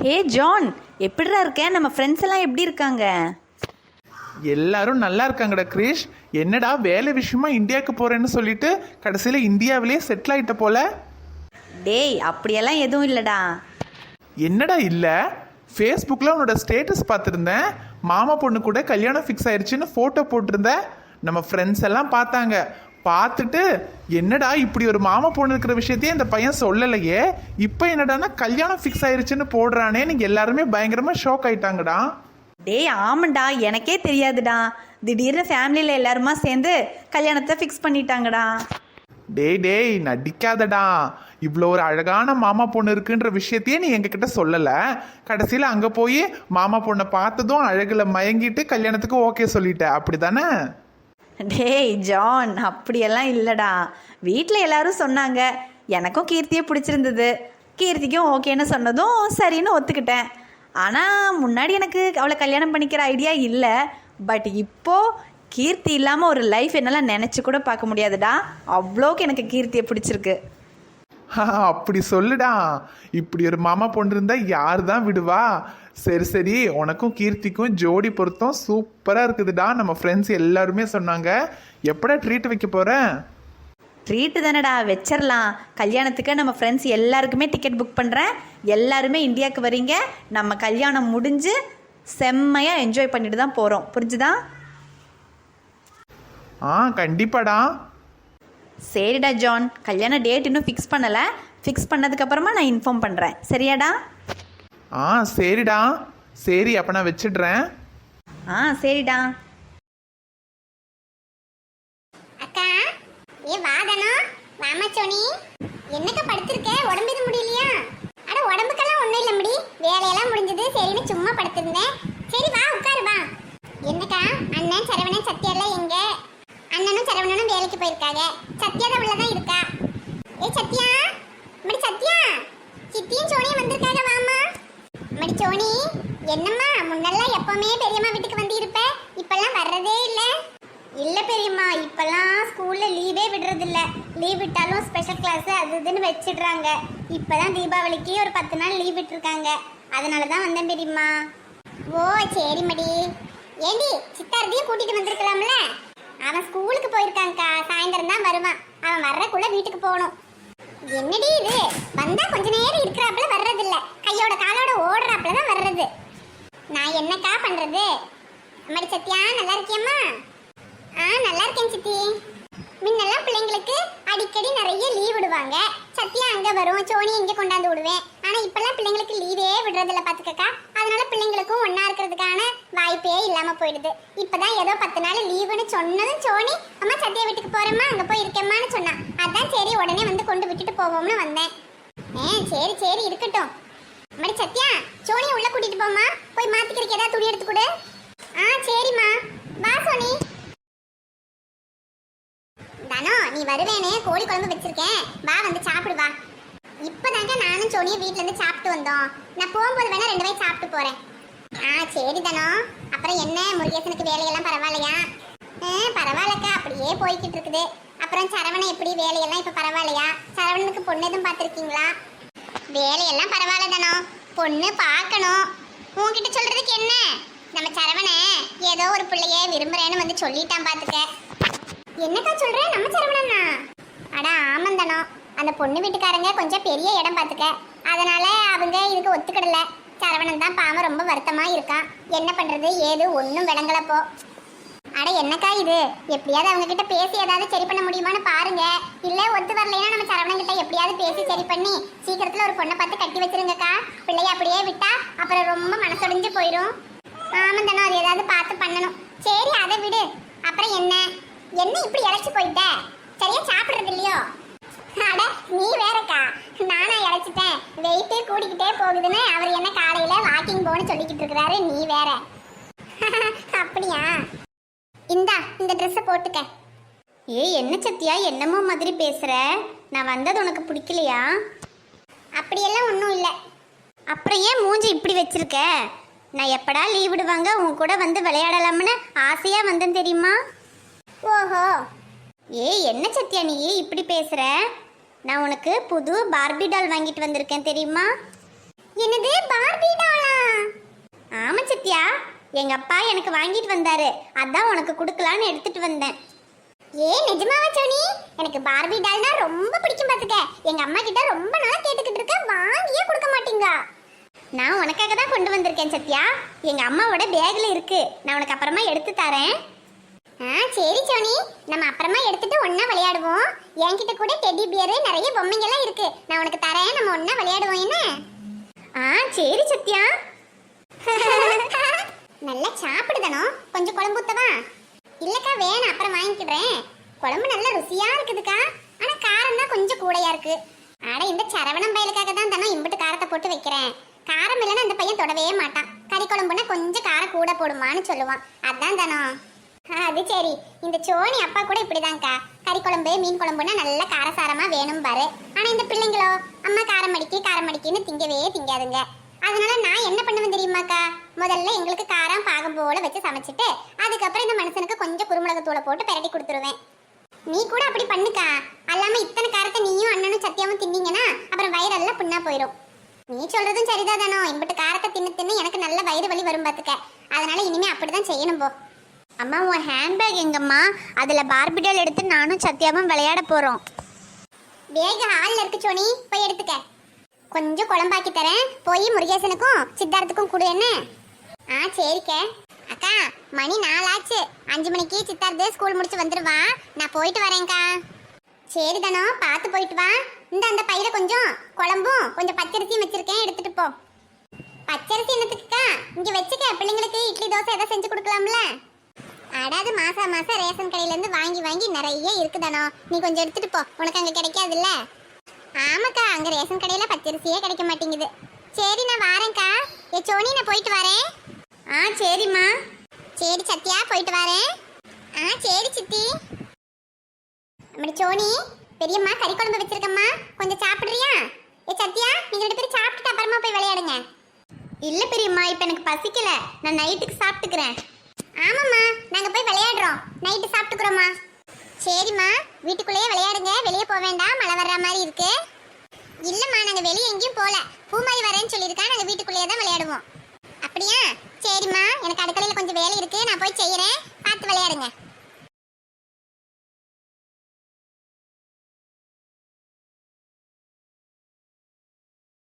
ஹே John, எப்படிடா இருக்க? நம்ம ஃப்ரெண்ட்ஸ் எல்லாம் எப்படி இருக்காங்க? எல்லாரும் நல்லா இருக்காங்கடா கிரீஷ். என்னடா வேலை விஷயமா இந்தியாவுக்கு போறேன்னு சொல்லிட்டு கடைசியில் இந்தியாவிலேயே செட்டில் ஆயிட்ட போல. டேய், அப்படியெல்லாம் எதுவும் இல்லைடா. என்னடா இல்லை, ஃபேஸ்புக்கில் உன்னோட ஸ்டேட்டஸ் பார்த்துருந்தேன். மாமா பொண்ணு கூட கல்யாணம் ஃபிக்ஸ் ஆயிடுச்சுன்னு ஃபோட்டோ போட்டிருந்தேன். நம்ம ஃப்ரெண்ட்ஸ் எல்லாம் பார்த்தாங்க. பார்த்துட்டு என்னடா இப்படி ஒரு மாமா பொண்ணு இருக்கிற விஷயத்தையே இந்த பையன் சொல்லலையே, இப்போ என்னடானா கல்யாணம் ஃபிக்ஸ் ஆயிடுச்சுன்னு போடுறானே, நீங்கள் எல்லாருமே பயங்கரமாக ஷாக் ஆயிட்டாங்கடா. டேய் ஆமாண்டா, எனக்கே தெரியாதுடா. திடீர்னு ஃபேமிலியில் எல்லாருமா சேர்ந்து கல்யாணத்தை ஃபிக்ஸ் பண்ணிட்டாங்கடா. டேய் டேய் நடிக்காதடா. இவ்வளோ ஒரு அழகான மாமா பொண்ணு இருக்குன்ற விஷயத்தையே நீ எங்ககிட்ட சொல்லலை. கடைசியில் அங்கே போய் மாமா பொண்ணை பார்த்ததும் அழகில் மயங்கிட்டு கல்யாணத்துக்கு ஓகே சொல்லிட்ட, அப்படி தானே? டேய் ஜான், அப்படியெல்லாம் இல்லைடா. வீட்டில் எல்லாரும் சொன்னாங்க, எனக்கும் கீர்த்தியை பிடிச்சிருந்தது. கீர்த்திக்கும் ஓகேன்னு சொன்னதும் சரின்னு ஒத்துக்கிட்டேன். ஆனால் முன்னாடி எனக்கு அவளை கல்யாணம் பண்ணிக்கிற ஐடியா இல்லை. பட் இப்போது கீர்த்தி இல்லாமல் ஒரு லைஃப் என்னால் நினச்சி கூட பார்க்க முடியாதுடா. அவ்வளோக்கு எனக்கு கீர்த்தியை பிடிச்சிருக்கு. அப்படி சொல்லுடா. இப்படி ஒரு மாமா பொண்ணு இருந்தா யார் தான் விடுவா? சரி சரி, உனக்கும் கீர்த்திக்கும் ஜோடி பொருத்தம் சூப்பராக இருக்குதுடா. நம்ம ஃப்ரெண்ட்ஸ் எல்லாருமே சொன்னாங்க. எப்படா ட்ரீட் வைக்க போகிறேன்? ட்ரீட்டு தானடா, வச்சிடலாம். கல்யாணத்துக்கு நம்ம ஃப்ரெண்ட்ஸ் எல்லாருக்குமே டிக்கெட் புக் பண்ணுறேன். எல்லாருமே இந்தியாவுக்கு வரீங்க. நம்ம கல்யாணம் முடிஞ்சு செம்மையாக என்ஜாய் பண்ணிட்டு தான் போகிறோம். புரிஞ்சுதா? கண்டிப்பாடா. சரிடா ஜான், கல்யாண டேட் இன்னும் ஃபிக்ஸ் பண்ணலை. ஃபிக்ஸ் பண்ணதுக்கப்புறமா நான் இன்ஃபார்ம் பண்ணுறேன். சரியாடா? சரிடா. சரி, அப்போ நான் வச்சிடுறேன். சரிடா. அக்கா, ஏ வாதனா, வாமா சோனி. என்னக்கா படுத்திருக்க? உடம்பு இது முடியலையா? அட உடம்புக்கெல்லாம் ஒன்றும் இல்லை முடி. வேலையெல்லாம் முடிஞ்சது, சரின்னு சும்மா படுத்திருந்தேன். சரி வா உட்காரு வா. என்னக்கா, அண்ணன் சரவணன் சத்யா எல்லாம் எங்க? அண்ணனும் சரவணனும் வேலைக்கு போயிருக்காங்க. சத்யா தான் உள்ளதான் இருக்கா. ஏ சத்யா, மடி சத்யா, சித்தியும் சோனியும் வந்திருக்காங்க, வாமா. மடி சோனி, என்னம்மா முன்னெல்லாம் எப்பவுமே பெரியம்மா வீட்டுக்கு வந்து இருப்ப, இப்பெல்லாம் வர்றதே இல்லை. இல்லை பெரியம்மா, இப்பெல்லாம் ஸ்கூல்ல லீவே விடுறதில்ல. லீவ் விட்டாலும் ஸ்பெஷல் கிளாஸ் அது இதுன்னு வச்சிடுறாங்க. இப்பதான் தீபாவளிக்கு ஒரு 10 நாள் லீவ் விட்டுருக்காங்க. அதனால தான் வந்தேன் பெரியம்மா. ஓ சரி மடி. ஏண்டி சித்தார்த்தியும் கூட்டிட்டு வந்திருக்கலாம்ல? அவன் ஸ்கூலுக்கு போயிருக்காங்கக்கா, சாயந்தரம் தான் வருவான். அவன் வர்றக்குள்ள வீட்டுக்கு போகணும். என்னடி இது, வந்தா கொஞ்ச நேரம் இருக்கிறாப்புல வர்றதில்ல, கையோட காலோட ஓடுறாப்புல தான் வர்றது. நான் என்னக்கா பண்றது? அம்மாடி சத்யா, நல்லா இருக்கியம்மா? நல்லா இருக்கேன் சித்தி. முன்னெல்லாம் பிள்ளைங்களுக்கு அடிக்கடி நிறைய லீவ் விடுவாங்க. சத்யா அங்கே வரும், சோனி இங்கே கொண்டாந்து விடுவேன். ஆனால் இப்பெல்லாம் பிள்ளைங்களுக்கு லீவே விடுறதில்ல பார்த்துக்கக்கா. அதனால பிள்ளைங்களுக்கும் ஒன்றா இருக்கிறதுக்கான வாய்ப்பே இல்லாமல் போயிடுது. இப்போதான் ஏதோ 10 நாள் லீவுன்னு சொன்னதும் சோனி அம்மா சத்யா வீட்டுக்கு போகிறேம்மா, அங்கே போய் இருக்கேம்மான்னு சொன்னான். அதான் சரி உடனே வந்து கொண்டு விட்டுட்டு போவோம்னு வந்தேன். சரி சரி இருக்கட்டும். மடி சத்யா, சோனியை உள்ளே கூட்டிகிட்டு போம்மா. போய் மாற்றிக்கிறதுக்கு ஏதாவது துணி எடுத்து கொடு. சரிம்மா. வா சோனி. தானோ, நீ வருவேனே கோழி குழம்பு வச்சிருக்கேன், வா வந்து சாப்பிடு வா. இப்பதாங்க நானும் சோனியும் வீட்ல இருந்து சாப்பிட்டு வந்தோம். நான் போகும்போது வேணா 2 வாய் சாப்பிட்டு போறேன். சரி தானோ. அப்புறம் என்ன, முருகேசனுக்கு வேலையெல்லாம் பரவாயில்லையா? பரவாயில்லக்கா, அப்படியே போய்கிட்டு இருக்குது. அப்புறம் சரவணன் எப்படி, வேலையெல்லாம் இப்ப பரவாயில்லையா? சரவணனுக்கு பொண்ணு எதுவும் பார்த்துருக்கீங்களா? வேலையெல்லாம் பரவாயில்ல தானோ, பொண்ணு பார்க்கணும். உன்கிட்ட சொல்றதுக்கு என்ன, நம்ம சரவணை ஏதோ ஒரு பிள்ளைய விரும்புறேன்னு வந்து சொல்லிட்டான் பாத்துக்க. என்னக்கா சொல்ற, நம்ம சரவணனா? அட ஆமந்தானோ, அந்த பொண்ணு வீட்டுக்காரங்க கொஞ்சம் பெரிய இடம் பார்த்துக்க. அதனால அவங்க இதுக்கு ஒத்துக்கிடல. சரவணன் தான் பாவம் ரொம்ப வருத்தமா இருக்கான். என்ன பண்றது ஏது ஒன்றும் விளங்கலப்போ. அட என்னக்கா இது, எப்படியாவது அவங்க கிட்ட பேசி ஏதாவது சரி பண்ண முடியுமான்னு பாருங்க. இல்ல ஒத்து வரலைன்னா நம்ம சரவணன் கிட்ட எப்படியாவது பேசி சரி பண்ணி சீக்கிரத்துல ஒரு பொண்ணை பார்த்து கட்டி வச்சிருங்கக்கா. பிள்ளைய அப்படியே விட்டா அப்புறம் ரொம்ப மனசொடைஞ்சு போயிடும். ஆமந்தானோ, அது ஏதாவது பார்த்து பண்ணணும். சரி அதை விடு. அப்புறம் என்ன இப்படி இழைச்சி போயிட்ட? சரியா சாப்பிடுறது இல்லையோ? அட நீ வேறக்கா, நானா இழைச்சிட்டேன். வெயிட்டு கூடிக்கிட்டே போகுதுன்னு அவர் என்ன காலையில வாக்கிங் போன்னு சொல்லிக்கிட்டு இருக்கிறாரு. நீ வேற. அப்படியா? இந்த ட்ரெஸ்ஸை போட்டுக்க. என்ன சத்தியா, என்னமோ மாதிரி பேசுற? நான் வந்தது உனக்கு பிடிக்கலையா? அப்படியெல்லாம் ஒன்றும் இல்லை. அப்புறம் ஏன் மூஞ்சி இப்படி வச்சிருக்க? நான் எப்படா லீவ் விடுவாங்க உன் கூட வந்து விளையாடலாம்னு ஆசையா வந்தேன் தெரியுமா? ஓஹோ. என்ன சத்யா நீ இப்படி பேசுற? நான் உனக்கு புது பார்பி டால் வாங்கிட்டு வந்திருக்கேன் தெரியுமா? என்னது பார்பி டாலா? ஆமா சத்யா, எங்க அப்பா எனக்கு வாங்கிட்டு வந்தாரு, அதான் உனக்கு கொடுக்கலான்னு எடுத்துட்டு வந்தேன். நிஜமாவா சோனி? எனக்கு பார்பி டால்னா ரொம்ப பிடிக்கும் பாத்துக்க. எங்க அம்மா கிட்ட ரொம்ப நாளா கேட்டுக்கிட்டு இருக்கேன், வாங்கியே கொடுக்க மாட்டீங்க. நான் உனக்காக தான் கொண்டு வந்திருக்கேன் சத்யா. எங்க அம்மாவோட பேக்ல இருக்கு, நான் உனக்கு அப்புறமா எடுத்து தரேன். சரி சோனி, நம்ம அப்புறமா எடுத்துட்டு ஒண்ணா விளையாடுவோம். என்கிட்ட கூட டெடி பியர் நிறைய பொம்மைங்க எல்லாம் இருக்கு, நான் உனக்கு தரேன், நம்ம ஒண்ணா விளையாடுவோம் என்ன? சரி சத்யா. நல்லா சாப்பிடுதனோ, கொஞ்சம் குழம்பு ஊத்தவா? இல்லக்கா வேணாம், அப்புறம் வாங்கிக்கிறேன். குழம்பு நல்ல ருசியா இருக்குதுக்கா, ஆனா காரம் தான் கொஞ்சம் கூடையா இருக்கு. அட இந்த சரவணம் பயலுக்காக தான் தானே இம்பிட்டு காரத்தை போட்டு வைக்கிறேன். காரம் இல்லைன்னா அந்த பையன் தொடவே மாட்டான். கறி குழம்புனா கொஞ்சம் காரம் கூட போடுமான்னு சொல்லுவான், அதான் தானோ. அது சரி, இந்த சோனி அப்பா கூட இப்படிதான்க்கா, கறி குழம்பு மீன் குழம்புனா நல்ல காரசாரமா வேணும் பாரு. ஆனா இந்த பிள்ளைங்களோ அம்மா காரம் அடிக்கின்னு திங்கவே திங்காதுங்க. அதனால நான் என்ன பண்ணுவேன் தெரியுமாக்கா, முதல்ல எங்களுக்கு காரம் பாகம் போல வச்சு சமைச்சிட்டு அதுக்கப்புறம் இந்த மனுஷனுக்கு கொஞ்சம் குருமிளகுத்தூளை போட்டு பெரட்டி கொடுத்துருவேன். நீ கூட அப்படி பண்ணுக்கா, அல்லாம இத்தனை காரத்தை நீயும் அண்ணனும் சத்தியாவும் தின்னீங்கன்னா அப்புறம் வயிறெல்லாம் புண்ணா போயிடும். நீ சொல்றதும் சரிதானோ, இம்பிட்டு காரத்தை தின்னு எனக்கு நல்ல வயிறு வலி வரும் பாத்துக்க. அதனால இனிமே அப்படிதான் செய்யணும் போ. அம்மா உன் ஹேண்ட்பேக் எங்கம்மா? அதுல பார்பி டால் எடுத்து நானும் சத்தியாவும் விளையாட போறோம். பேக் ஹால்ல இருக்கு சோனி, போய் எடுத்துக்க. கொஞ்சம் குழம்பாக்கி தரேன், போய் முருகேசனுக்கும் சித்தார்த்துக்கும் கொடு என்ன? சரிக்க. அக்கா மணி 4 ஆச்சு, 5 மணிக்கு சித்தார்த்து ஸ்கூல் முடிச்சு வந்துருவா, நான் போயிட்டு வரேன்க்கா. சரி தானோ, பார்த்து போயிட்டு வா. இந்த அந்த பையில கொஞ்சம் குழம்பும் கொஞ்சம் பச்சரிசியும் வச்சிருக்கேன், எடுத்துட்டு போ. பச்சரிசி என்னத்துக்குக்கா? இங்க வச்சுக்க, பிள்ளைங்களுக்கு இட்லி தோசை எதாவது செஞ்சு கொடுக்கலாம்ல. அடாது மாசம் ரேஷன் கடையில இருந்து வாங்கி நிறைய இருக்குதானோ, நீ கொஞ்சம் எடுத்துட்டு போ, உனக்கு அங்க கிடைக்காதுல்ல. ஆமாக்கா, அங்க ரேஷன் கடையில பச்சரிசியே கிடைக்க மாட்டேங்குது. சரி நான் வாரேன்க்கா. சோனி நான் போயிட்டு வரேன். சரிம்மா. சரி சத்யா, போயிட்டு வரேன். சரி சித்தி. அப்படி சோனி, பெரியம்மா கறி குழம்பு வச்சிருக்கம்மா, கொஞ்சம் சாப்பிடுறியா? சத்யா, நீங்க 2 பேரும் சாப்பிட்டுட்டு அப்புறமா போய் விளையாடுங்க. இல்ல பெரியம்மா, இப்ப எனக்கு பசிக்கல, நான் நைட்டுக்கு சாப்பிட்டுக்கிறேன். ஆமாம்மா, நாங்க போய் விளையாடுறோம், நைட்டு சாப்பிட்டுக்கிறோம்மா. சரிம்மா, வீட்டுக்குள்ளேயே விளையாடுங்க, வெளியே போக வேண்டாம், மழை வர்ற மாதிரி இருக்கு. இல்லம்மா, நாங்க வெளியே எங்கேயும் போல, பூமாரி வரேன்னு சொல்லியிருக்கா, நாங்க வீட்டுக்குள்ளேயே தான் விளையாடுவோம். அப்படியா? சரிம்மா, எனக்கு அடுக்கலையில கொஞ்சம் வேலை இருக்கு, நான் போய் செய்யறேன், பார்த்து விளையாடுங்க.